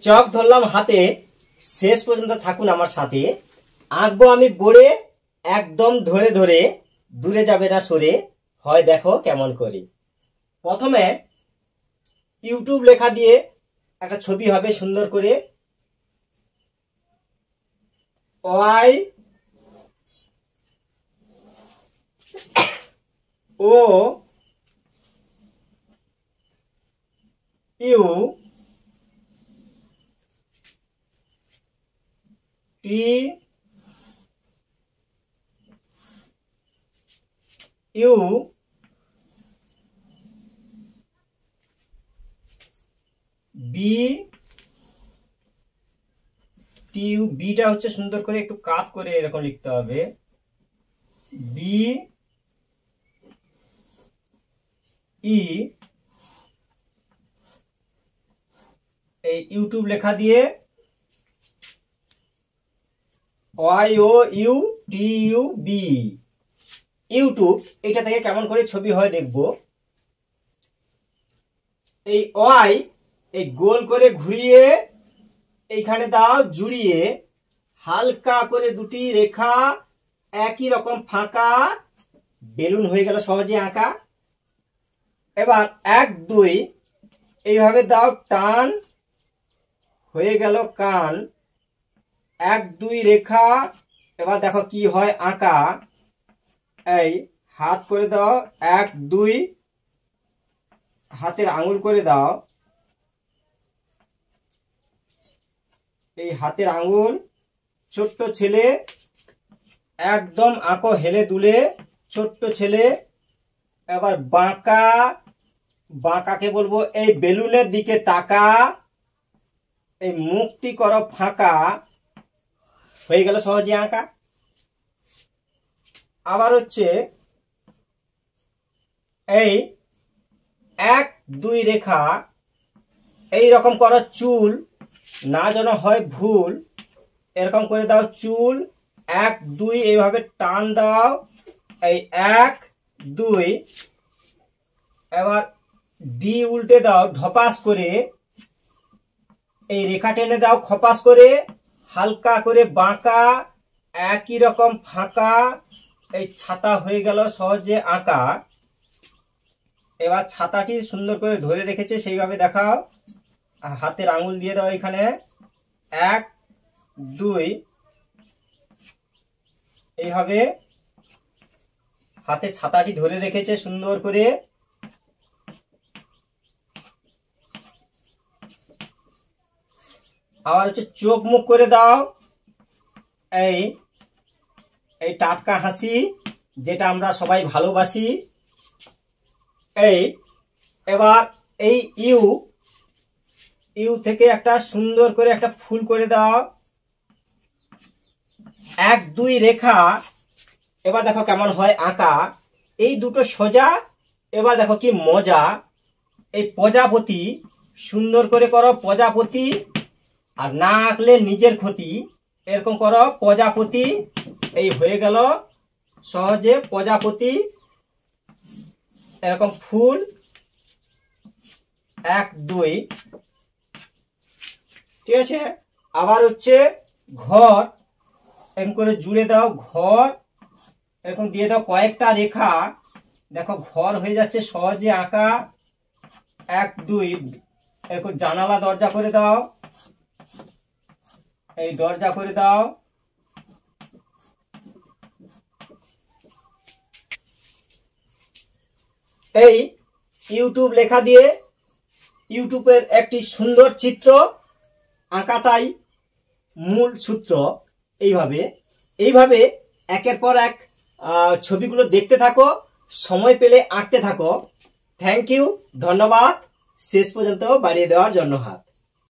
চক ধরলাম হাতে, শেষ পর্যন্ত থাকুন আমার সাথে। আঁকবো আমি বোর্ডে একদম ধরে ধরে, দূরে যাবে না সরে, হয় দেখো কেমন করে। প্রথমে ইউটিউব লেখা দিয়ে একটা ছবি হবে সুন্দর করে। Y O U T U B T U, বিটা হচ্ছে সুন্দর করে একটু কাট করে এরকম লিখতে হবে। বি ই, এই ইউটিউব লেখা দিয়ে Y O U T U B, YouTube. এটা থেকে কেমন করে ছবি হয় দেখবো। এই ওয়াই এই গোল করে ঘুরিয়ে এইখানে দাও জুড়িয়ে, হালকা করে দুটি রেখা একই রকম ফাঁকা, বেলুন হয়ে গেল সহজে আঁকা। এবার 1 2 এইভাবে দাও টান, হয়ে গেল কান। 1 2 রেখা, এবার দেখো কি হয় আঁকা। এই হাত করে দাও 1 2, হাতের আঙুল করে দাও, এই হাতের আঙুল। ছোট্ট ছেলে একদম আঁকো হেলে দুলে, ছোট্ট ছেলে। এবার বাঁকা, বাঁকাকে বলবো এই বেলুনের দিকে তাকা, এই মুখটি করো ফাঁকা, হয়ে গেল সহজে আঁকা। আবার হচ্ছে এই 1 2 রেখা, এই রকম করো চুল, না যেন হয় ভুল, এরকম করে দাও চুল। 1 2 এইভাবে টান দাও, এই 1 2। এবার ডি উল্টে দাও ঢপাস করে, এই রেখা টেনে দাও খপাস করে, হালকা করে বাঁকা, একই রকম ফাঁকা, এই ছাতা হয়ে গেল সহজে আঁকা। এবার ছাতাটি সুন্দর করে ধরে রেখেছে সেইভাবে দেখাও, হাতের আঙুল দিয়ে দাও এখানে 1 2, এইভাবে হাতে ছাতাটি ধরে রেখেছে সুন্দর করে। আবার হচ্ছে চোখ মুখ করে দাও, এই এই টাটকা হাসি যেটা আমরা সবাই ভালোবাসি। এই এবার এই ইউ, ইউ থেকে একটা সুন্দর করে একটা ফুল করে দাও। 1 2 রেখা, এবার দেখো কেমন হয় আঁকা। এই দুটো সোজা, এবার দেখো কি মজা। এই প্রজাপতি সুন্দর করে করো প্রজাপতি, আর না আঁকলে নিজের ক্ষতি, এরকম করো প্রজাপতি। এই হয়ে গেল সহজে প্রজাপতি, এরকম ফুল। 1 2, ঠিক আছে। আবার হচ্ছে ঘর, এরকম করে জুড়ে দাও ঘর, এরকম দিয়ে দাও কয়েকটা রেখা, দেখো ঘর হয়ে যাচ্ছে সহজে আঁকা। 1 2, এরকম জানালা দরজা করে দাও, এই দরজা করে দাও। এই ইউটিউব লেখা দিয়ে ইউটিউবের একটি সুন্দর চিত্র আঁকাটাই মূল সূত্র। এইভাবে এইভাবে একের পর এক ছবিগুলো দেখতে থাকো, সময় পেলে আঁকতে থাকো। থ্যাংক ইউ, ধন্যবাদ শেষ পর্যন্ত বাড়িয়ে দেওয়ার জন্য হাত।